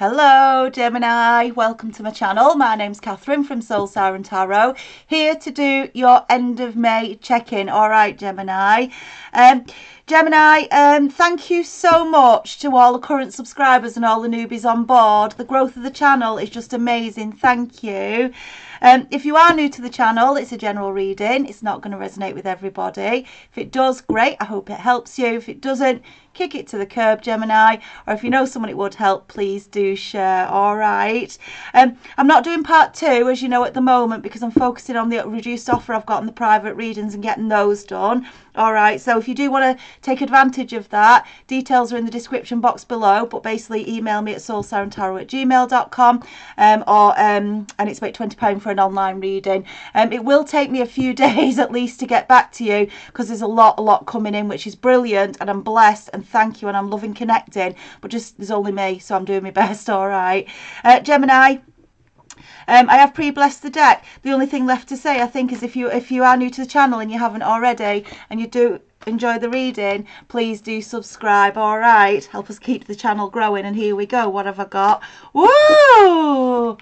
Hello Gemini, welcome to my channel. My name's Catherine from Siren Tarot, here to do your end of May check-in. Alright Gemini. Gemini, thank you so much to all the current subscribers and all the newbies on board. The growth of the channel is just amazing. Thank you. If you are new to the channel, it's a general reading. It's not going to resonate with everybody. If it does, great. I hope it helps you. If it doesn't, kick it to the curb, Gemini. Or if you know someone it would help, please do share. All right. I'm not doing part 2, as you know, at the moment, because I'm focusing on the reduced offer I've got on the private readings and getting those done. All right. So if you do want to take advantage of that, details are in the description box below. But basically, email me at soulsirentarot@gmail.com and it's about £20 for an online reading. It will take me a few days at least to get back to you, because there's a lot coming in, which is brilliant, and I'm blessed, and thank you, and I'm loving connecting, but just there's only me, so I'm doing my best. All right, Gemini, I have pre-blessed the deck. The only thing left to say, I think, is if you are new to the channel and you haven't already, and you do enjoy the reading, please do subscribe. All right, help us keep the channel growing. And here we go. What have I got? Woo!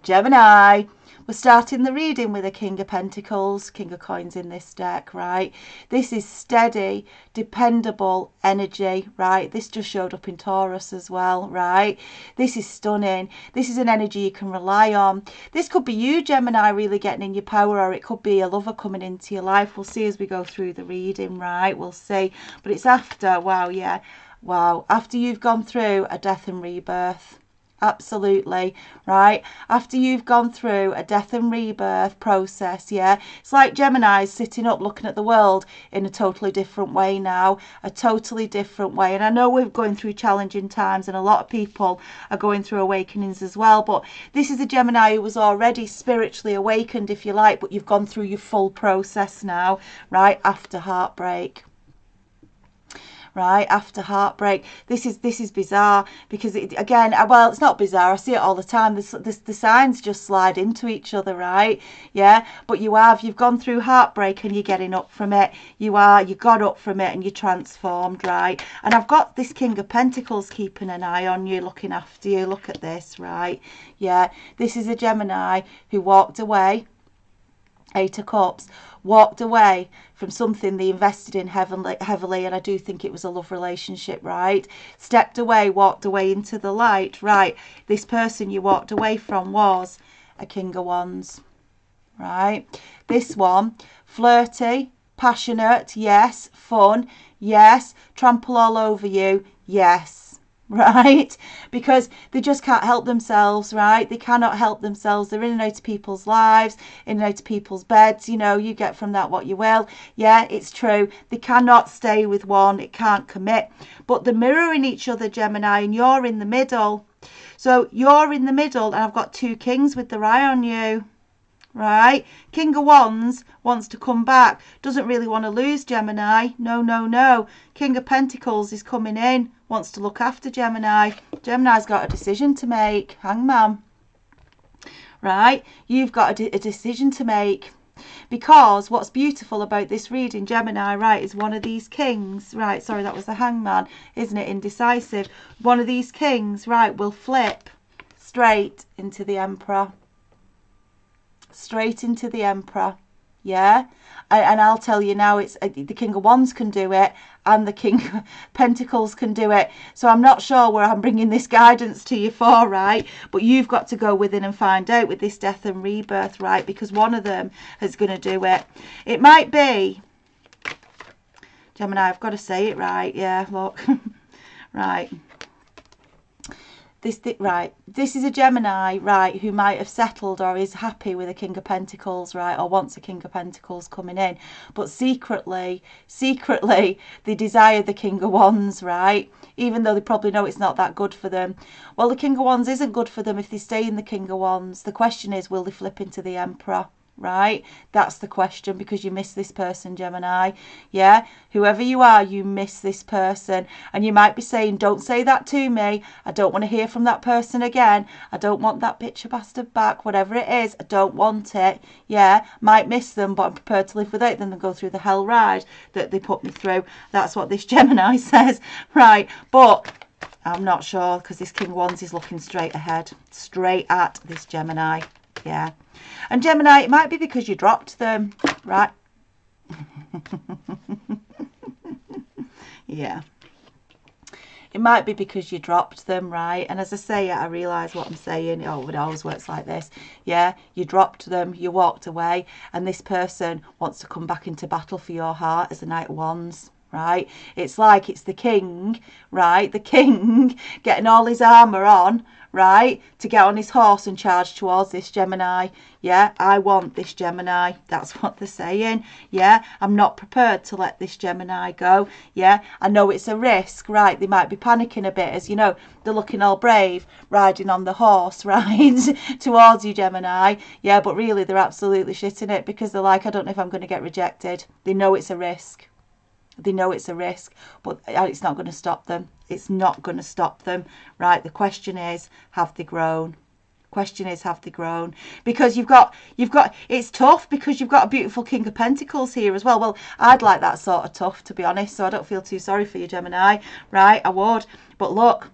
Gemini, we're starting the reading with a King of Pentacles, King of Coins in this deck, right? This is steady, dependable energy, right? This just showed up in Taurus as well, right? This is stunning. This is an energy you can rely on. This could be you, Gemini, really getting in your power, or it could be a lover coming into your life. We'll see as we go through the reading, right? We'll see. But it's after, wow, yeah, wow, after you've gone through a death and rebirth. Absolutely, right? After you've gone through a death and rebirth process, yeah, it's like Gemini's sitting up looking at the world in a totally different way now, a totally different way. And I know we're going through challenging times, and a lot of people are going through awakenings as well, but this is a Gemini who was already spiritually awakened, if you like, but you've gone through your full process now, right? After heartbreak. Right, after heartbreak. This is bizarre, because again, well, it's not bizarre, I see it all the time. The signs just slide into each other, right? Yeah, but you've gone through heartbreak and you're getting up from it. You got up from it and you're transformed, right? And I've got this King of Pentacles keeping an eye on you, looking after you. Look at this, right? Yeah, this is a Gemini who walked away, 8 of Cups, walked away from something they invested in heavily, and I do think it was a love relationship, right? Stepped away, walked away into the light, right? This person you walked away from was a King of Wands, right? This one, flirty, passionate, yes. Fun, yes. Trample all over you, yes. Right? Because they just can't help themselves, right? They cannot help themselves. They're in and out of people's lives, in and out of people's beds. You know, you get from that what you will. Yeah, it's true. They cannot stay with one. It can't commit. But they're mirroring each other, Gemini, and you're in the middle. So you're in the middle, and I've got 2 kings with their eye on you. Right? King of Wands wants to come back. Doesn't really want to lose, Gemini. No, no, no. King of Pentacles is coming in. Wants to look after Gemini. Gemini's got a decision to make. Hangman. Right? You've got a decision to make. Because what's beautiful about this reading, Gemini, right, is one of these kings, right, sorry, that was the Hangman, isn't it, indecisive. One of these kings, right, will flip straight into the Emperor. Straight into the Emperor, yeah. And I'll tell you now, it's the King of Wands can do it, and the King of Pentacles can do it. So I'm not sure where I'm bringing this guidance to you for, right? But you've got to go within and find out with this death and rebirth, right? Because one of them is going to do it. It might be Gemini. I've got to say it right. Yeah, look, right. This is a Gemini, right, who might have settled or is happy with a King of Pentacles, right, or wants a King of Pentacles coming in, but secretly they desire the King of Wands, right, even though they probably know it's not that good for them. Well, the King of Wands isn't good for them if they stay in the King of Wands. The question is, will they flip into the Emperor? Right, that's the question, because you miss this person, Gemini. Yeah, whoever you are, you miss this person, and you might be saying, don't say that to me, I don't want to hear from that person again, I don't want that picture bastard back, whatever it is, I don't want it. Yeah, might miss them, but I'm prepared to live without them and go through the hell ride that they put me through. That's what this Gemini says, right? But I'm not sure, because this King of Wands is looking straight ahead, straight at this Gemini. Yeah. And Gemini, it might be because you dropped them, right? Yeah. It might be because you dropped them, right? And as I say it, I realise what I'm saying. Oh, it always works like this. Yeah, you dropped them, you walked away, and this person wants to come back into battle for your heart as the Knight of Wands. Right, it's like it's the king, right, the king getting all his armour on, right, to get on his horse and charge towards this Gemini. Yeah, I want this Gemini. That's what they're saying. Yeah, I'm not prepared to let this Gemini go. Yeah, I know it's a risk, right? They might be panicking a bit, as you know, they're looking all brave riding on the horse, right, towards you, Gemini. Yeah, but really they're absolutely shitting it, because they're like, I don't know if I'm going to get rejected. They know it's a risk. They know it's a risk, but it's not going to stop them. It's not going to stop them, right? The question is, have they grown? Question is, have they grown? Because you've got, it's tough, because you've got a beautiful King of Pentacles here as well. Well, I'd like that sort of tough, to be honest, so I don't feel too sorry for you, Gemini, right? I would. But look,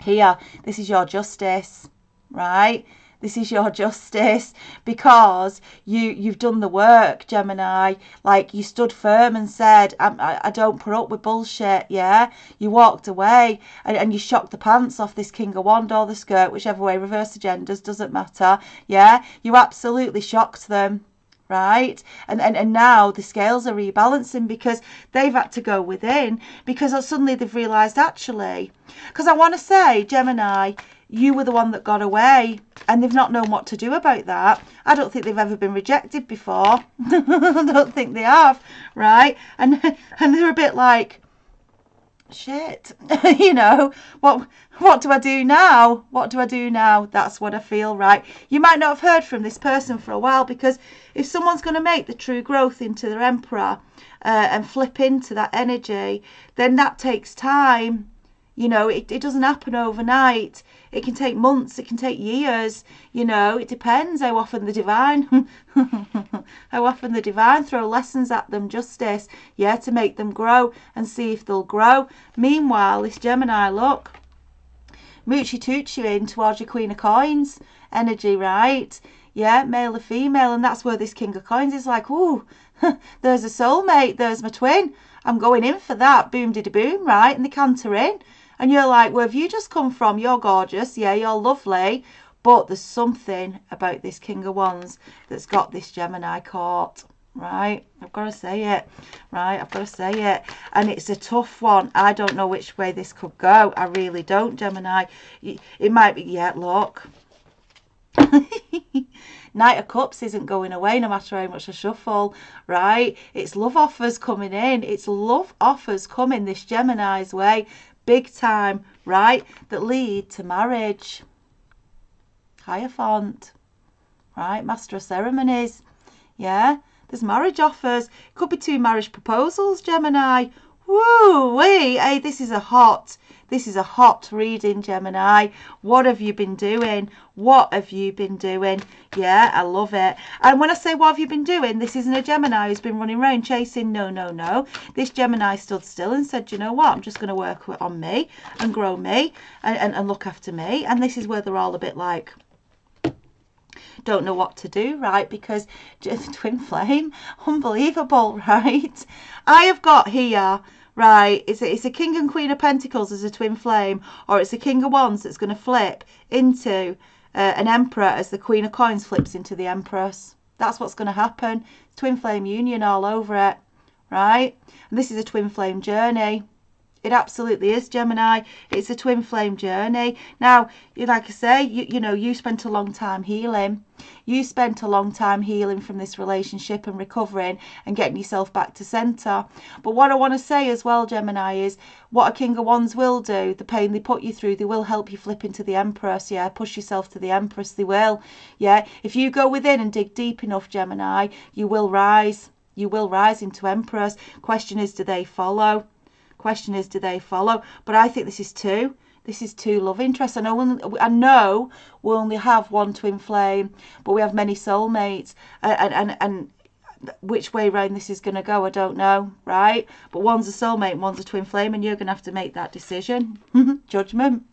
here, this is your justice, right? This is your justice, because you've done the work, Gemini. Like, you stood firm and said, I don't put up with bullshit, yeah? You walked away and you shocked the pants off this King of Wands or the skirt, whichever way, reverse agendas, doesn't matter, yeah? You absolutely shocked them, right? And now the scales are rebalancing, because they've had to go within, because suddenly they've realised, actually, because I want to say, Gemini, you were the one that got away, and they've not known what to do about that. I don't think they've ever been rejected before. I don't think they have, right? And they're a bit like, shit, you know, what do I do now? What do I do now? That's what I feel, right? You might not have heard from this person for a while, because if someone's going to make the true growth into their Emperor and flip into that energy, then that takes time. You know, it doesn't happen overnight. It can take months, it can take years, you know, it depends how often the divine throw lessons at them, justice, yeah, to make them grow and see if they'll grow. Meanwhile, this Gemini, look, moochie toochie in towards your Queen of Coins energy, right? Yeah, male or female, and that's where this King of Coins is like, ooh, there's a soulmate, there's my twin, I'm going in for that, boom diddy boom, right? And they canter in. And you're like, where have you just come from? You're gorgeous. Yeah, you're lovely. But there's something about this King of Wands that's got this Gemini caught. Right? I've got to say it. Right? I've got to say it. And it's a tough one. I don't know which way this could go. I really don't, Gemini. It might be, yeah, look. Knight of Cups isn't going away no matter how much I shuffle, right? It's love offers coming in. It's love offers coming this Gemini's way. Big time, right? That lead to marriage. Hierophant, right? Master of Ceremonies, yeah? There's marriage offers. Could be 2 marriage proposals, Gemini. Woo-wee! Hey, this is a hot reading, Gemini. What have you been doing? What have you been doing? Yeah, I love it. And when I say what have you been doing, this isn't a Gemini who's been running around chasing. No. This Gemini stood still and said, you know what? I'm just going to work on me and grow me and look after me. And this is where they're all a bit like, don't know what to do, right? Because just twin flame, unbelievable, right? I have got here, right, it's a King and Queen of Pentacles as a twin flame, or it's a King of Wands that's going to flip into an Emperor as the Queen of Coins flips into the Empress. That's what's going to happen. Twin flame union all over it, right? And this is a twin flame journey. It absolutely is, Gemini. It's a twin flame journey. Now, like I say, you know, you spent a long time healing. You spent a long time healing from this relationship and recovering and getting yourself back to centre. But what I want to say as well, Gemini, is what a King of Wands will do, the pain they put you through, they will help you flip into the Empress, yeah, push yourself to the Empress, they will, yeah. If you go within and dig deep enough, Gemini, you will rise. You will rise into Empress. Question is, do they follow? Question is, do they follow? But I think this is 2. This is 2 love interests. I know we only have 1 twin flame, but we have many soulmates. And which way round this is going to go, I don't know, right? But one's a soulmate and one's a twin flame, and you're going to have to make that decision. Judgment.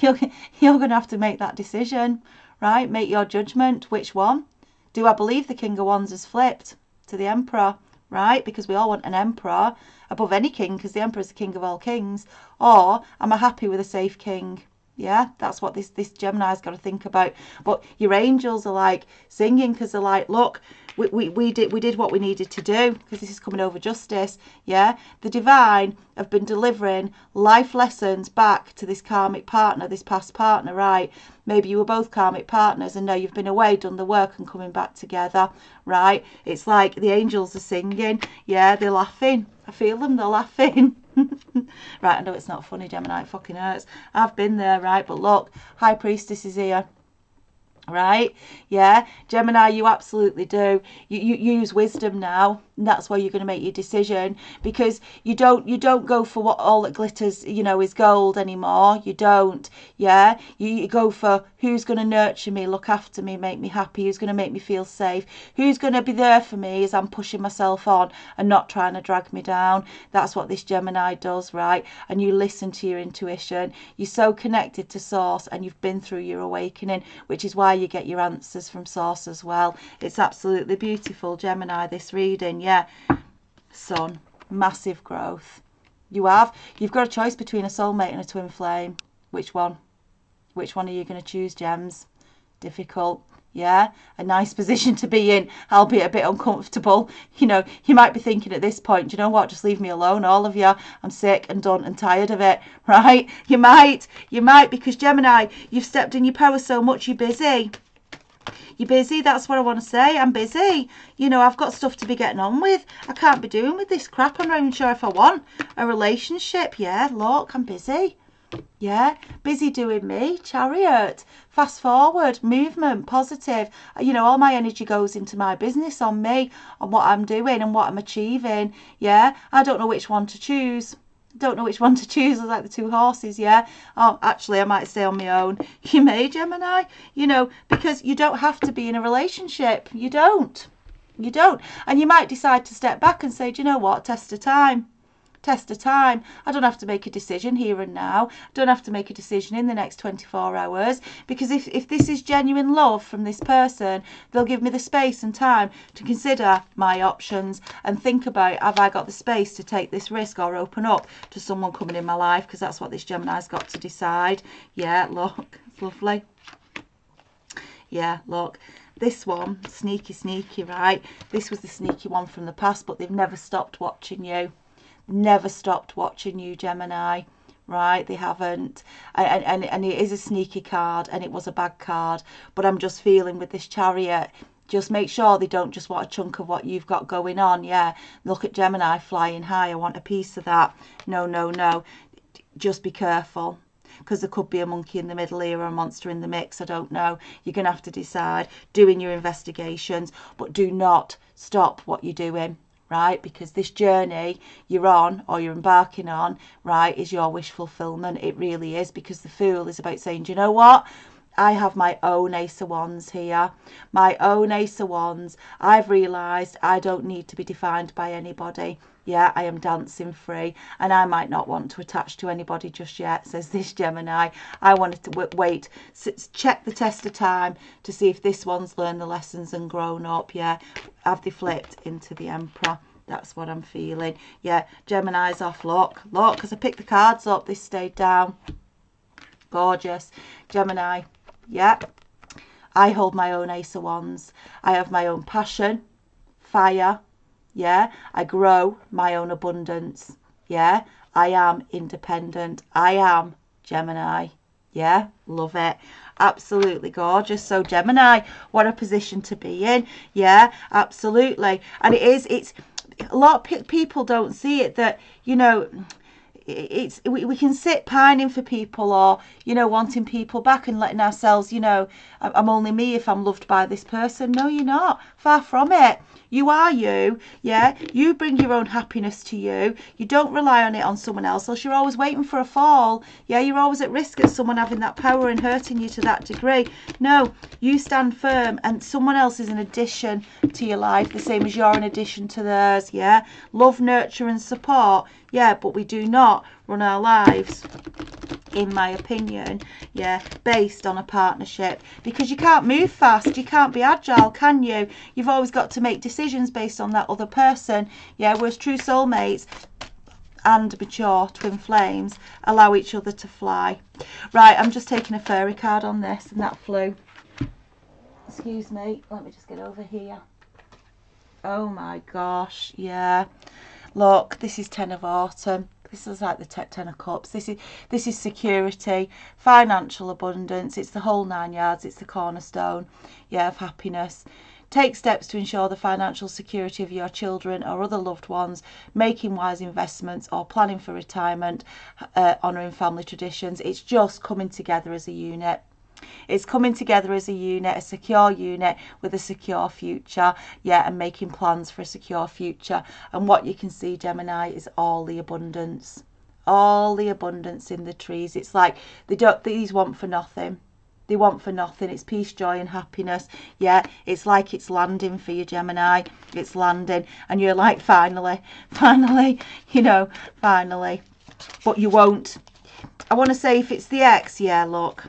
You're going to have to make that decision, right? Make your judgment. Which one? Do I believe the King of Wands has flipped to the Emperor, right? Because we all want an Emperor above any king, because the Emperor is the king of all kings. Or am I happy with a safe king? Yeah, that's what this Gemini's got to think about. But your angels are like singing, because they're like, look, we did what we needed to do, because this is coming over justice. Yeah, the divine have been delivering life lessons back to this karmic partner, this past partner, right? Maybe you were both karmic partners and now you've been away, done the work and coming back together, right? It's like the angels are singing. Yeah, they're laughing. I feel them, they're laughing. Right, I know it's not funny, Gemini, it fucking hurts. I've been there, right? But look, High Priestess is here. Right, yeah, Gemini, you absolutely do. You use wisdom now, and that's where you're going to make your decision, because you don't go for what all that glitters, you know, is gold anymore. You don't. Yeah, you go for who's going to nurture me, look after me, make me happy, who's going to make me feel safe, who's going to be there for me as I'm pushing myself on and not trying to drag me down. That's what this Gemini does, right? And you listen to your intuition. You're so connected to source, and you've been through your awakening, which is why you get your answers from source as well. It's absolutely beautiful, Gemini, this reading. Yeah, Sun, massive growth. You've got a choice between a soulmate and a twin flame. Which one are you going to choose, Gems? Difficult. Yeah, a nice position to be in, albeit a bit uncomfortable. You know, you might be thinking at this point, you know what, just leave me alone, all of you. I'm sick and done and tired of it, right? You might, because Gemini, you've stepped in your power so much, you're busy. You're busy, that's what I want to say. I'm busy. You know, I've got stuff to be getting on with. I can't be doing with this crap. I'm not even sure if I want a relationship. Yeah, look, I'm busy. Yeah, busy doing me. Chariot, fast forward, movement, positive. You know, all my energy goes into my business, on me, on what I'm doing and what I'm achieving. Yeah, I don't know which one to choose. I like the two horses. Yeah, oh, actually I might stay on my own. You may, Gemini, you know, because you don't have to be in a relationship. You don't, and you might decide to step back and say, do you know what, test of time. I don't have to make a decision here and now. I don't have to make a decision in the next 24 hours, because if this is genuine love from this person, they'll give me the space and time to consider my options and think about, have I got the space to take this risk or open up to someone coming in my life, because that's what this Gemini's got to decide. Yeah, look, it's lovely. Yeah, look. This one, sneaky, right? This was the sneaky one from the past, but they've never stopped watching you. Never stopped watching you, Gemini, right? They haven't. And it is a sneaky card, and it was a bad card, but I'm just feeling with this Chariot, just make sure they don't just want a chunk of what you've got going on. Yeah, look at Gemini flying high. I want a piece of that. No, just be careful, because there could be a monkey in the middle here or a monster in the mix. I don't know. You're going to have to decide, doing your investigations, but do not stop what you're doing. Right, because this journey you're on, or you're embarking on, right, is your wish fulfillment. It really is, because the Fool is about saying, do you know what? I have my own Ace of Wands here. My own Ace of Wands. I've realised I don't need to be defined by anybody. Yeah, I am dancing free, and I might not want to attach to anybody just yet, says this Gemini. I wanted to wait, check the test of time to see if this one's learned the lessons and grown up. Yeah, have they flipped into the Emperor? That's what I'm feeling. Yeah, Gemini's off. Look, because I picked the cards up, this stayed down. Gorgeous. Gemini, yeah. I hold my own Ace of Wands. I have my own passion, fire. Yeah, I grow my own abundance. Yeah, I am independent. I am Gemini. Yeah, love it. Absolutely gorgeous. So Gemini, what a position to be in. Yeah, absolutely. And it's a lot of people don't see it, that, you know, we can sit pining for people, or, you know, wanting people back and letting ourselves, you know, I'm only me if I'm loved by this person. No, you're not. Far from it. You are you, yeah. You bring your own happiness to you. You don't rely on it on someone else, else you're always waiting for a fall. Yeah, you're always at risk of someone having that power and hurting you to that degree. No, you stand firm, and someone else is an addition to your life, the same as you're an addition to theirs. Yeah, love, nurture and support. Yeah, but we do not run our lives, in my opinion, yeah, based on a partnership, because you can't move fast, you can't be agile, can you? You've always got to make decisions based on that other person. Yeah, whereas true soulmates and mature twin flames allow each other to fly. Right, I'm just taking a fairy card on this, and that flew. Excuse me, let me just get over here. Oh my gosh, yeah. Look, this is 10 of Autumn. This is like the 10 of Cups. This is security, financial abundance. It's the whole 9 yards. It's the cornerstone, yeah, of happiness. Take steps to ensure the financial security of your children or other loved ones, making wise investments or planning for retirement, honouring family traditions. It's just coming together as a unit. It's coming together as a unit, a secure unit with a secure future, yeah, and making plans for a secure future. And what you can see, Gemini, is all the abundance in the trees. It's like these want for nothing. They want for nothing. It's peace, joy and happiness. Yeah, it's like it's landing for you, Gemini. It's landing, and you're like, finally, you know, finally. But you won't. I want to say, if it's the ex, yeah, look.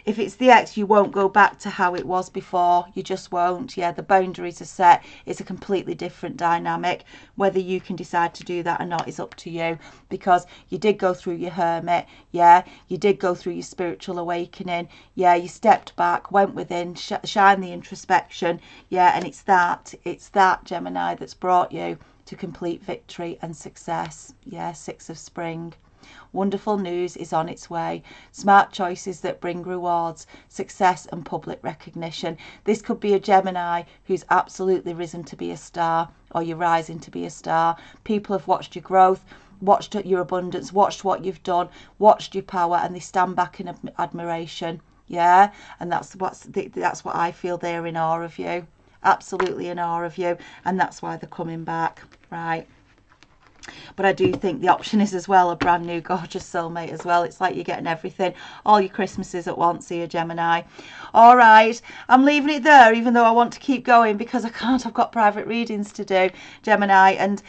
If it's the ex, you won't go back to how it was before. You just won't. Yeah, the boundaries are set. It's a completely different dynamic. Whether you can decide to do that or not is up to you, because you did go through your hermit. Yeah, you did go through your spiritual awakening. Yeah, you stepped back, went within, shine the introspection. Yeah, and it's that, Gemini, that's brought you to complete victory and success. Yeah, 6 of Spring. Wonderful news is on its way. Smart choices that bring rewards, success and public recognition. This could be a Gemini who's absolutely risen to be a star, or you're rising to be a star. People have watched your growth, watched your abundance, watched what you've done, watched your power, and they stand back in admiration. Yeah, and that's what I feel. They're in awe of you, absolutely in awe of you, and that's why they're coming back. Right. But I do think the option is as well a brand new gorgeous soulmate as well. It's like you're getting everything, all your Christmases at once here, Gemini. All right, I'm leaving it there, even though I want to keep going because I can't. I've got private readings to do, Gemini. And,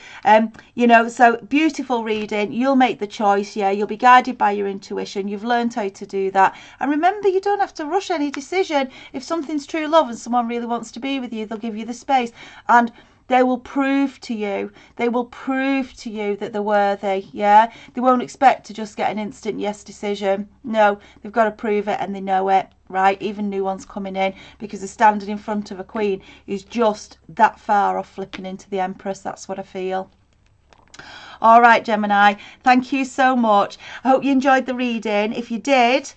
you know, so beautiful reading. You'll make the choice, yeah. You'll be guided by your intuition. You've learned how to do that. And remember, you don't have to rush any decision. If something's true love and someone really wants to be with you, they'll give you the space. And they will prove to you that they're worthy, yeah? They won't expect to just get an instant yes decision. No, they've got to prove it, and they know it, right? Even new ones coming in, because they're standing in front of a queen who's just that far off flipping into the Empress. That's what I feel. All right, Gemini, thank you so much. I hope you enjoyed the reading. If you did,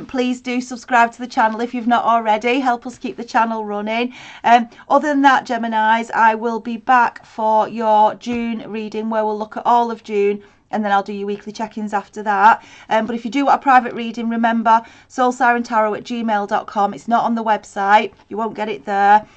please do subscribe to the channel if you've not already. Help us keep the channel running. Other than that, Geminis, I will be back for your June reading, where we'll look at all of June, and then I'll do your weekly check-ins after that. But if you do want a private reading, remember, soulsirentarot@gmail.com. It's not on the website. You won't get it there.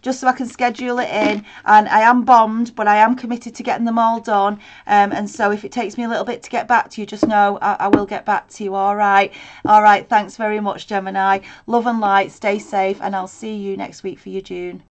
Just so I can schedule it in. And I am bombed, but I am committed to getting them all done. And so if it takes me a little bit to get back to you, just know I will get back to you. All right. All right. Thanks very much, Gemini. Love and light. Stay safe. And I'll see you next week for your June.